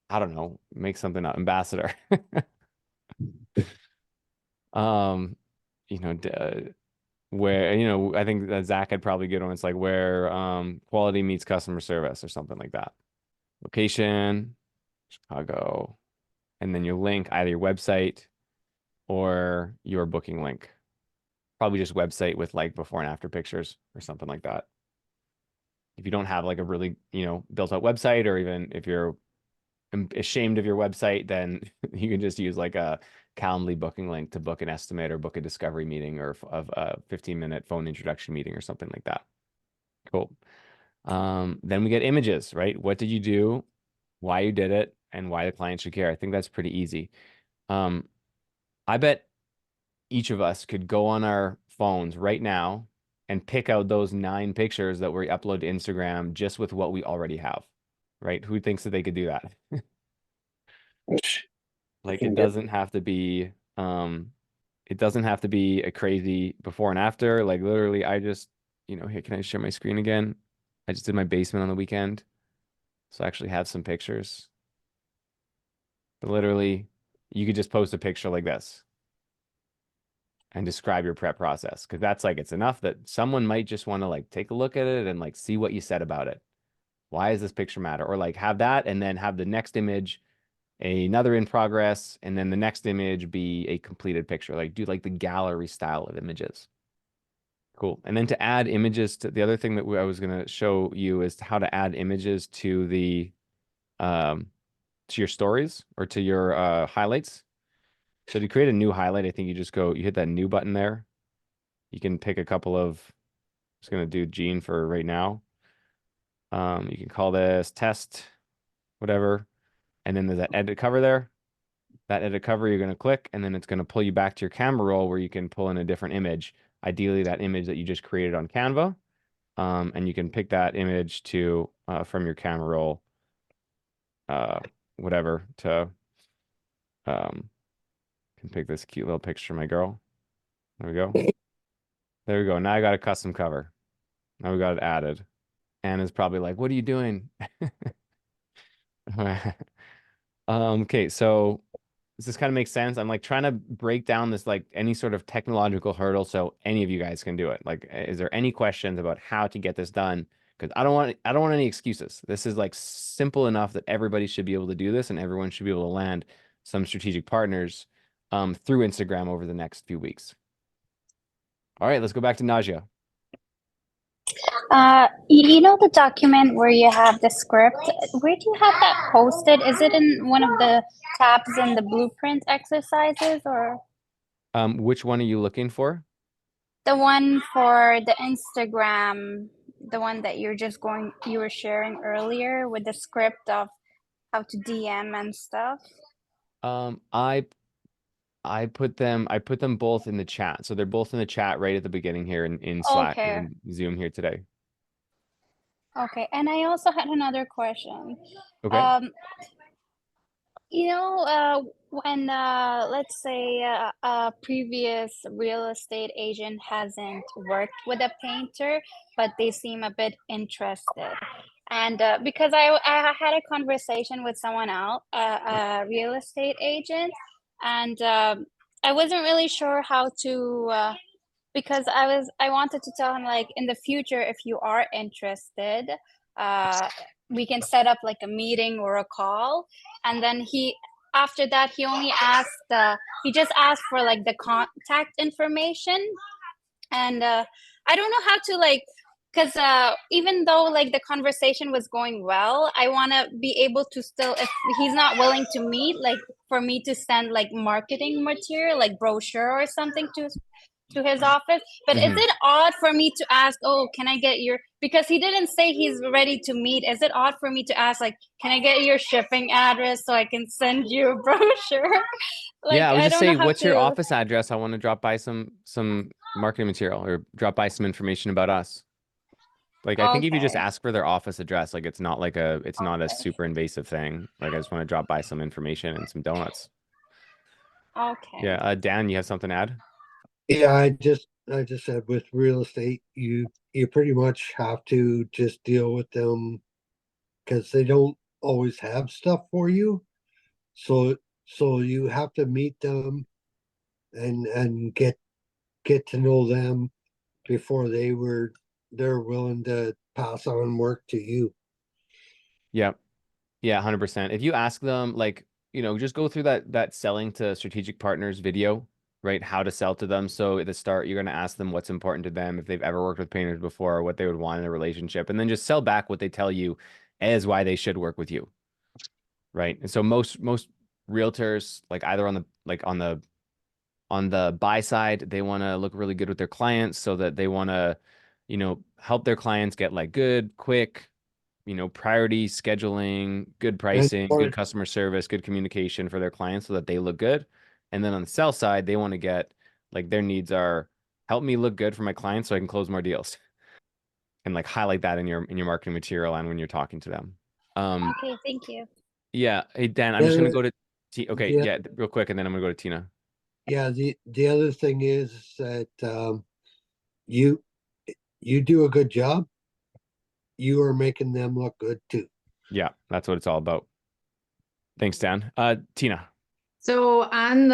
I don't know, make something up, ambassador. Where, I think that Zach had probably good one. It's like where quality meets customer service or something like that. Location, Chicago, and then your link, either your website or your booking link. Probably just website with like before and after pictures or something like that. If you don't have like a really, built out website, or even if you're ashamed of your website, then you can just use like a Calendly booking link to book an estimate or book a discovery meeting or of a 15-minute phone introduction meeting or something like that. Cool. Then we get images, right? What did you do, why you did it, and why the client should care. I think that's pretty easy. I bet each of us could go on our phones right now and pick out those 9 pictures that we upload to Instagram just with what we already have, right? Who thinks that they could do that? Like it doesn't have to be a crazy before and after. Like literally I just, hey, can I share my screen again? I just did my basement on the weekend. So I actually have some pictures. But literally you could just post a picture like this and describe your prep process, because that's like, it's enough that someone might just want to like take a look at it and like see what you said about it. Why does this picture matter? Or like have that and then have the next image another in progress, and then the next image be a completed picture. Like do like the gallery style of images. Cool. And then to add images to the other thing that I was going to show you is how to add images to the to your stories or to your highlights. So to create a new highlight, I think you just you hit that new button there. You can pick a couple of, I'm just going to do Gene for right now. You can call this test, whatever. And then there's that edit cover there. That edit cover, you're going to click, and then it's going to pull you back to your camera roll where you can pull in a different image. Ideally, that image that you just created on Canva. And you can pick that image to from your camera roll, whatever, to can pick this cute little picture of my girl. There we go. There we go. Now I got a custom cover. Now we got it added. Anna's probably like, what are you doing? Okay, so does this kind of make sense? I'm like trying to break down this, like any sort of technological hurdle so any of you guys can do it. Like, is there any questions about how to get this done? Because I don't want any excuses. This is like simple enough that everybody should be able to do this, and everyone should be able to land some strategic partners through Instagram over the next few weeks. All right, let's go back to Nadia. You know the document where you have the script? Where do you have that posted? Is it in one of the tabs in the blueprint exercises, or Which one are you looking for? the one for the Instagram, the one that you were sharing earlier with the script of how to DM and stuff? I put them both in the chat. So they're both in the chat right at the beginning here in Slack Okay. in Zoom here today. Okay. And I also had another question. Okay. You know, when let's say a previous real estate agent hasn't worked with a painter, but they seem a bit interested. And because I had a conversation with someone else, a real estate agent, and I wasn't really sure how to because I wanted to tell him, like, in the future, if you are interested, uh we can set up like a meeting or a call. And then after that he only asked he just asked for like the contact information. And I don't know how to, like, because even though like the conversation was going well, I want to be able to still, if he's not willing to meet, like, for me to send like marketing material, like brochure or something to his office. But is it odd for me to ask, oh, can I get your, because he didn't say he's ready to meet, is it odd for me to ask, like, can I get your shipping address so I can send you a brochure? Like, Yeah, I would I just don't know say, how what's your to. office address? I want to drop by some marketing material or drop by some information about us. Like, I think if you just Okay. ask for their office address, like it's not not a Okay. super invasive thing. Like, I just want to drop by some information and some donuts. Okay. Yeah, Dan, you have something to add? Yeah, I just said with real estate, you pretty much have to just deal with them because they don't always have stuff for you. So you have to meet them and get to know them before they're willing to pass on work to you. Yeah. Yeah, 100%. If you ask them, like, just go through that selling to strategic partners video, right? How to sell to them. So at the start, you're going to ask them what's important to them, if they've ever worked with painters before, or what they would want in a relationship, and then just sell back what they tell you as why they should work with you, right? And so most realtors, like, either on the buy side, they want to look really good with their clients, so that they want to, help their clients get like good, quick, priority scheduling, good And pricing, good customer service, good communication for their clients so that they look good. And then on the sell side, they want to get, like, their needs are, help me look good for my clients so I can close more deals. And like highlight that in your marketing material and when you're talking to them. Okay, thank you. Yeah. Hey, Dan, I'm the just gonna other, go to okay, the, yeah, real quick, and then I'm gonna go to Tina. yeah, the other thing is that you you do a good job, you are making them look good too. Yeah, that's what it's all about. Thanks, Dan. Tina. So on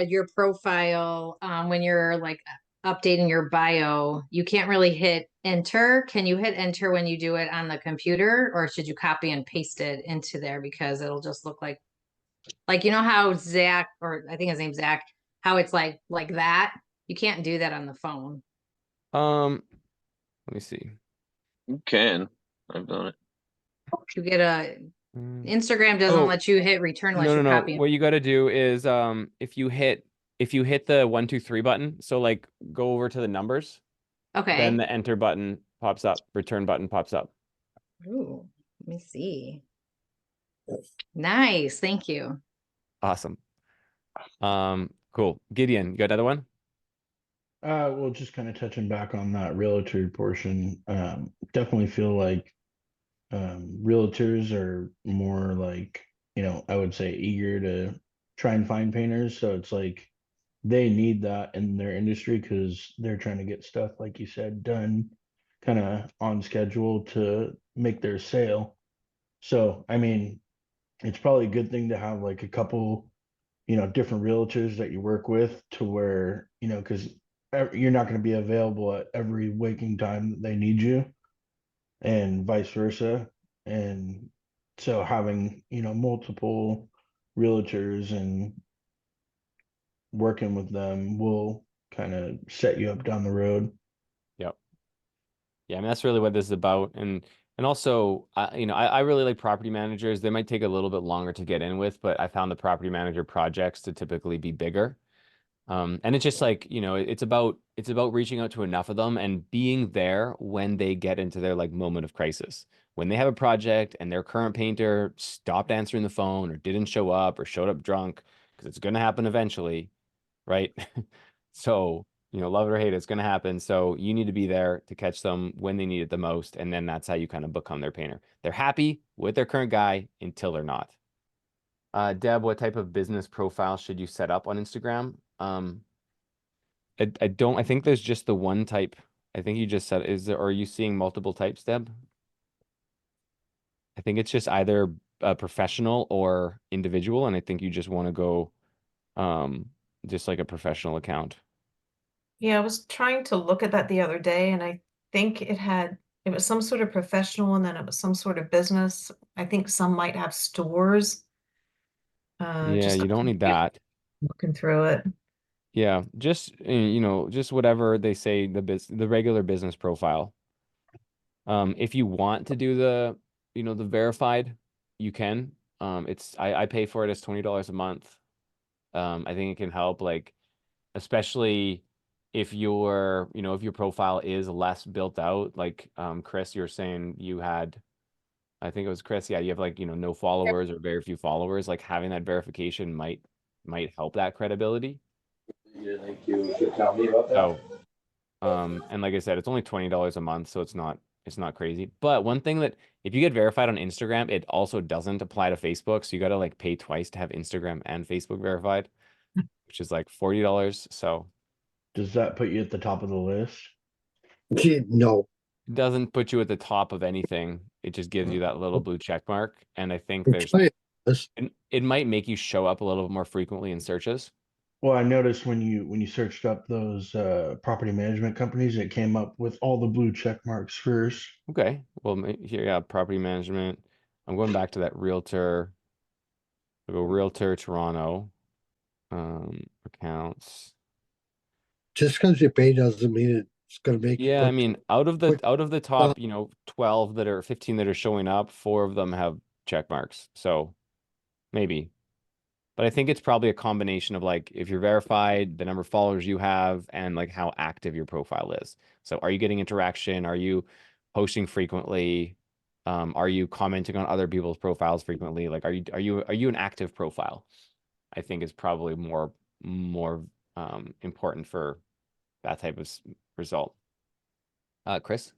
your profile, when you're like updating your bio, you can't really hit enter. Can you hit enter when you do it on the computer, or should you copy and paste it into there because it'll just look like you know how Zach, or I think his name's Zach, how it's like that? You can't do that on the phone. Let me see. You can. I've done it. You get a Instagram doesn't Oh, let you hit return unless no. you copy. What you got to do is if you hit the 1, 2, 3 button, so like go over to the numbers, Okay. then the enter button pops up, return button pops up. Ooh, let me see. Nice, thank you. Awesome. Cool. Gideon, you got another one? Well, just kind of touching back on that realtor portion, definitely feel like realtors are more like, I would say eager to try and find painters. So it's like they need that in their industry because they're trying to get stuff, like you said, done kind of on schedule to make their sale. So, I mean, it's probably a good thing to have like a couple, different realtors that you work with to where, because you're not going to be available at every waking time that they need you and vice versa. And so having, multiple realtors and working with them will kind of set you up down the road. Yep. Yeah, I mean that's really what this is about, and also, you know, I really like property managers. They might take a little bit longer to get in with, but I found the property manager projects to typically be bigger. And it's just like, you know, it's about reaching out to enough of them and being there when they get into their like moment of crisis. When they have a project and their current painter stopped answering the phone or didn't show up or showed up drunk, because it's going to happen eventually, right? So, you know, love it or hate it, it's going to happen. So you need to be there to catch them when they need it the most. And then that's how you kind of become their painter. They're happy with their current guy until they're not. Deb, what type of business profile should you set up on Instagram? I think there's just the one type. I think you just said, are you seeing multiple types, Deb? I think it's just either professional or individual. And I think you just want to go just like a professional account. Yeah, I was trying to look at that the other day, and I think it was some sort of professional, and then it was some sort of business. I think some might have stores. Yeah, Just you don't need that. looking through it. Yeah, just you know, just whatever they say the regular business profile. If you want to do the, you know, the verified, you can. I pay for it as $20 a month. I think it can help, like, especially if your, you know, if your profile is less built out, like Chris, you're saying you had, I think it was Chris, yeah, you have like, you know, no followers or very few followers, like having that verification might help that credibility. Yeah, thank you. Should tell me about that. So, and like I said, it's only $20 a month, so it's not crazy. But one thing that if you get verified on Instagram, it also doesn't apply to Facebook. So you got to like pay twice to have Instagram and Facebook verified, which is like $40. So Does that put you at the top of the list? No. it doesn't put you at the top of anything. It just gives you that little blue check mark. And I think it might make you show up a little bit more frequently in searches. Well, I noticed when you searched up those property management companies, it came up with all the blue check marks first. Okay. Well, here, yeah, property management. I'm going back to that realtor. I'll go realtor Toronto. Accounts. Just because you pay doesn't mean it's going to make you Yeah, I look mean, out of the top, you know, 12 that are 15 that are showing up, 4 of them have check marks. So maybe. But I think it's probably a combination of like if you're verified, the number of followers you have, and like how active your profile is. So are you getting interaction? Are you posting frequently? Are you commenting on other people's profiles frequently? Like are you an active profile? I think is probably more important for that type of result. Chris?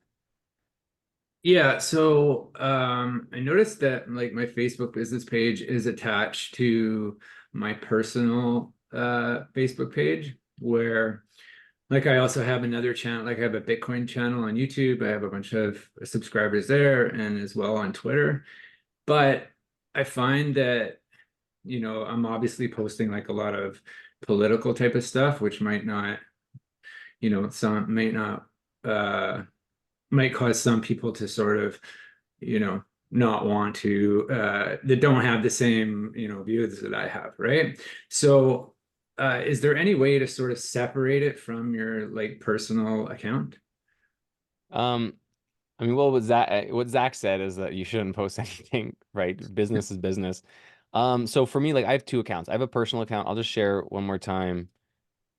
Yeah, so I noticed that like my Facebook business page is attached to my personal Facebook page, where like I also have another channel, like I have a Bitcoin channel on YouTube. I have a bunch of subscribers there and as well on Twitter. But I find that, you know, I'm obviously posting like a lot of political type of stuff, which might not, you know, some might cause some people to sort of, you know, not want to that don't have the same, you know, views that I have, right? So is there any way to sort of separate it from your like personal account? I mean, well, what Zach said is that you shouldn't post anything, right? Business is business. So for me, like I have 2 accounts. I have a personal account. I'll just share one more time.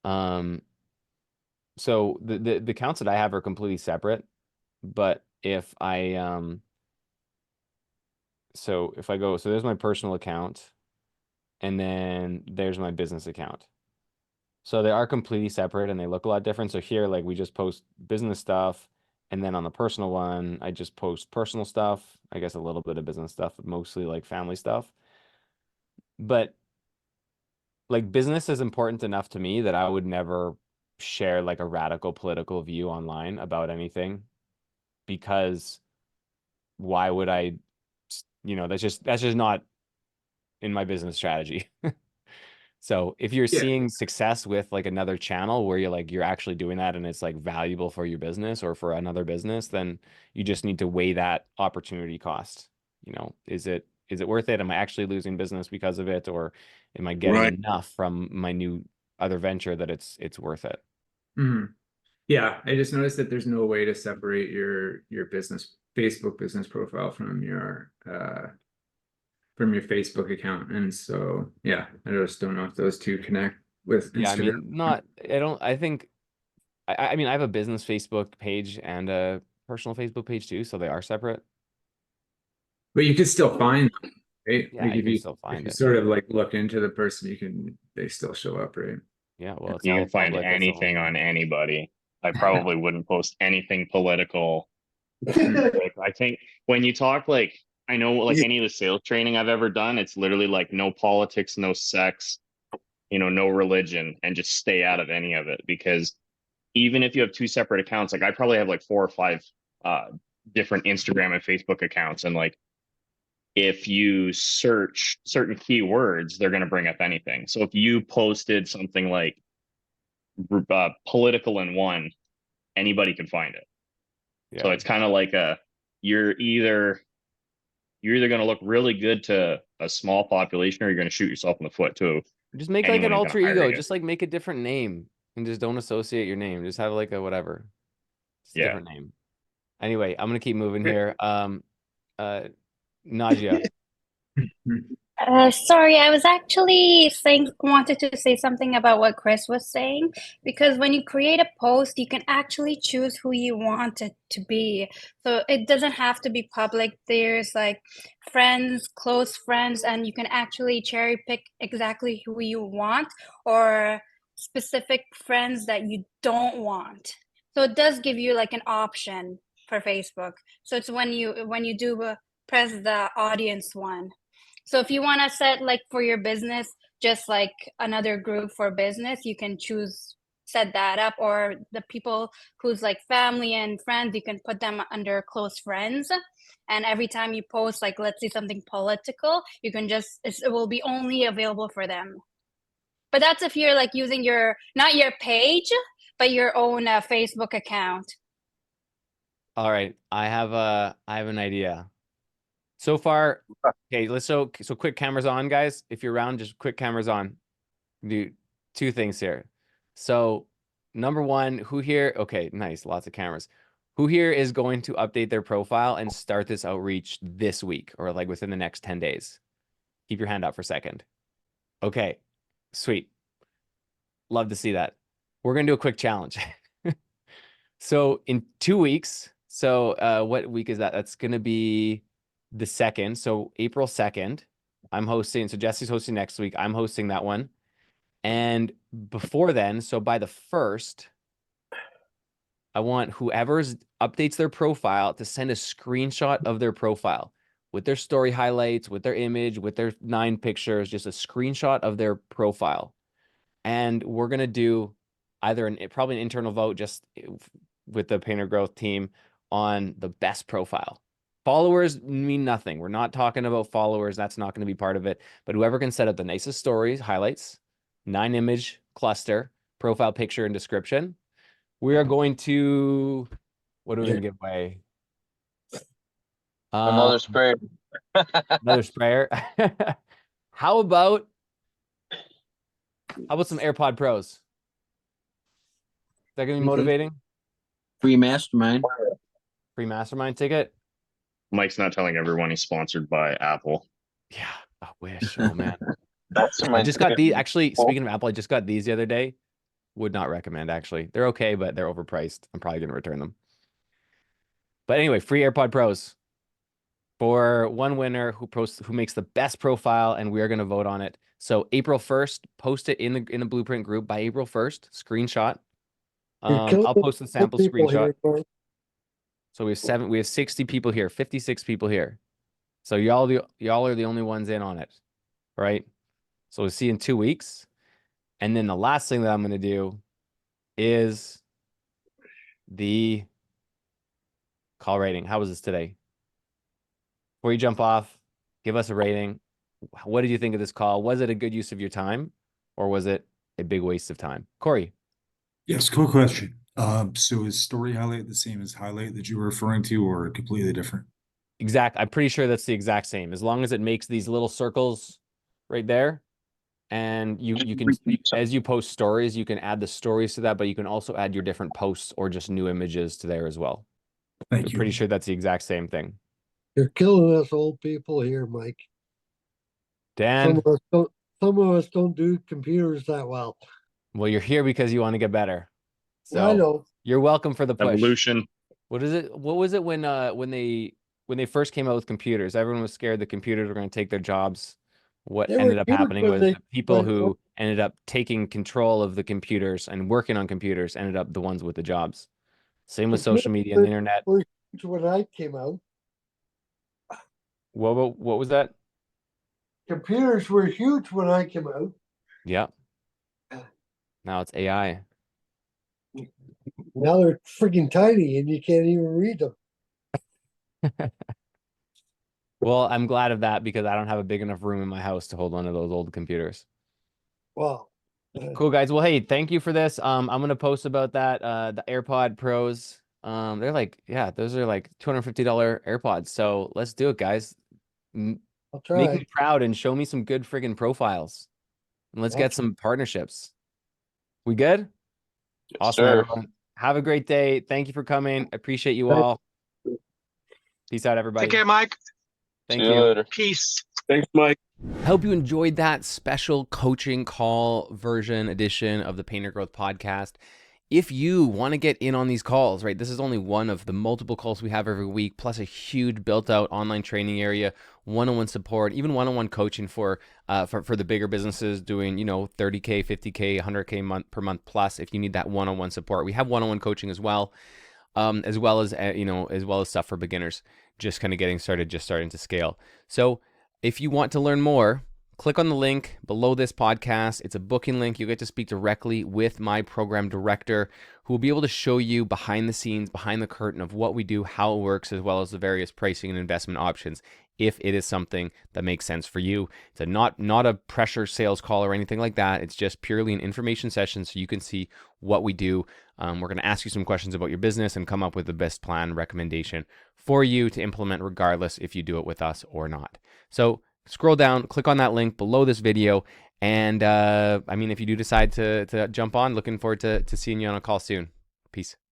So the accounts that I have are completely separate. But if I so if I go, so there's my personal account, and then there's my business account. So they are completely separate and they look a lot different. So here, like we just post business stuff, and then on the personal one, I just post personal stuff. I guess a little bit of business stuff, but mostly like family stuff. But like business is important enough to me that I would never share like a radical political view online about anything, because why would I, you know, that's just not in my business strategy. So if you're Yeah. seeing success with like another channel where you're actually doing that and it's like valuable for your business or for another business, then you just need to weigh that opportunity cost. You know, is it worth it? Am I actually losing business because of it, or am I getting Right. enough from my new other venture that it's worth it? Mhm. Yeah, I just noticed that there's no way to separate your business Facebook business profile from your Facebook account. And so yeah, I just don't know if those two connect with Yeah, I Instagram. mean, not, I don't, I think, I mean, I have a business Facebook page and a personal Facebook page too, so they are separate. But you could still find them, right? Yeah, Like you if can you still if find you it. sort of like look into the person, they still show up, right? Yeah, well, it's You all can find public. It's all, anything on anybody. I probably wouldn't post anything political. Like, I think when you talk like, I know like any of the sales training I've ever done, it's literally like no politics, no sex, no religion, and just stay out of any of it. Because even if you have two separate accounts, like I probably have like 4 or 5 different Instagram and Facebook accounts, and like if you search certain keywords, they're going to bring up anything. So if you posted something like political in one, anybody can find it. So yeah. it's kind of like you're either going to look really good to a small population, or you're going to shoot yourself in the foot to Just make like anyone an who's going alter to hire ego. you. Just like make a different name and just don't associate your name. Just have like a whatever. Just a Yeah. different name. Anyway, I'm gonna keep moving here. Nadia. Sorry, I was actually wanted to say something about what Chris was saying, because when you create a post, you can actually choose who you want it to be. So it doesn't have to be public. There's like friends, close friends, and you can actually cherry pick exactly who you want, or specific friends that you don't want. So it does give you like an option for Facebook. So it's when you do press the audience one. So if you want to set like for your business, just like another group for business, you can set that up, or the people who's like family and friends, you can put them under close friends. And every time you post, like, let's say something political, you can it will be only available for them. But that's if you're like using not your page, but your own Facebook account. All right, I have an idea. So far, okay, so quick cameras on, guys. If you're around, just quick cameras on. Do 2 things here. So, number 1, who here? Okay, nice, lots of cameras. Who here is going to update their profile and start this outreach this week or like within the next 10 days? Keep your hand up for a second. Okay, sweet. Love to see that. We're gonna do a quick challenge. So in 2 weeks, what week is that? That's gonna be the 2nd. So April 2nd, I'm hosting. So Jesse's hosting next week. I'm hosting that one. And before then, so by the 1st, I want whoever's updates their profile to send a screenshot of their profile with their story highlights, with their image, with their 9 pictures, just a screenshot of their profile. And we're going to do either probably an internal vote just with the PainterGrowth team on the best profile. Followers mean nothing. We're not talking about followers. That's not going to be part of it. But whoever can set up the nicest stories, highlights, 9 image cluster, profile picture, and description. We are going to, what are we going to give away? Another sprayer. Another sprayer. How about some AirPod Pros? Is that going to be motivating? Free mastermind. Free mastermind ticket? Mike's not telling everyone he's sponsored by Apple. Yeah, I wish. Oh man. I just got these. Actually, speaking of Apple, I just got these the other day. Would not recommend, actually. They're okay, but they're overpriced. I'm probably going to return them. But anyway, free AirPod Pros for one winner who makes the best profile, and we are going to vote on it. So April 1st, post it in the Blueprint group by April 1st. Screenshot. I'll post the sample screenshot. So we have 60 people here, 56 people here. So y'all are the only ones in on it, right? So we'll see in 2 weeks. And then the last thing that I'm going to do is the call rating. How was this today? Before you jump off, give us a rating. What did you think of this call? Was it a good use of your time, or was it a big waste of time? Corey. Yes, quick question. So is story highlight the same as highlight that you were referring to, or completely different? I'm pretty sure that's the exact same. As long as it makes these little circles right there, And you can, as you post stories, you can add the stories to that, but you can also add your different posts or just new images to there as well. Thank I'm you. pretty sure that's the exact same thing. You're killing us old people here, Mike. Dan, Some of us don't do computers that well. well, you're here because you want to get better. I So know. you're welcome for the push. Evolution. What is it? What was it when they first came out with computers? Everyone was scared the computers were going to take their jobs. What They were ended up huge happening when was they the people went- who ended up taking control of the computers and working on computers ended up the ones with the jobs. Same with social media and the internet. were huge when I came out. What was that? Computers were huge when I came out. Yep. Now it's AI. Now they're freaking tiny and you can't even read them. Well, I'm glad of that because I don't have a big enough room in my house to hold one of those old computers. Wow. Cool, guys. Well, hey, thank you for this. I'm gonna post about that, the AirPod Pros. They're like, yeah, those are like $250 AirPods. So let's do it, guys. I'll Make try. me proud and show me some good friggin' profiles. And let's get some partnerships. We good? Awesome, sir. everyone. Have a great day. Thank you for coming. Appreciate you all. Peace out, everybody. Take care, Mike. Thank See you later. Peace. Thanks, Mike. I hope you enjoyed that special coaching call version edition of the Painter Growth podcast. If you want to get in on these calls, right, this is only one of the multiple calls we have every week, plus a huge built out online training area, one-on-one support, even one-on-one coaching for the bigger businesses doing, 30K, 50K, 100K per month plus. If you need that one-on-one support, we have one-on-one coaching as well. As well as stuff for beginners, just kind of getting started, just starting to scale. So if you want to learn more, click on the link below this podcast. It's a booking link. You'll get to speak directly with my program director, who will be able to show you behind the scenes, behind the curtain of what we do, how it works, as well as the various pricing and investment options, if it is something that makes sense for you. It's not a pressure sales call or anything like that. It's just purely an information session so you can see what we do. We're going to ask you some questions about your business and come up with the best plan recommendation for you to implement regardless if you do it with us or not. So scroll down, click on that link below this video. And if you do decide to jump on, looking forward to seeing you on a call soon. Peace.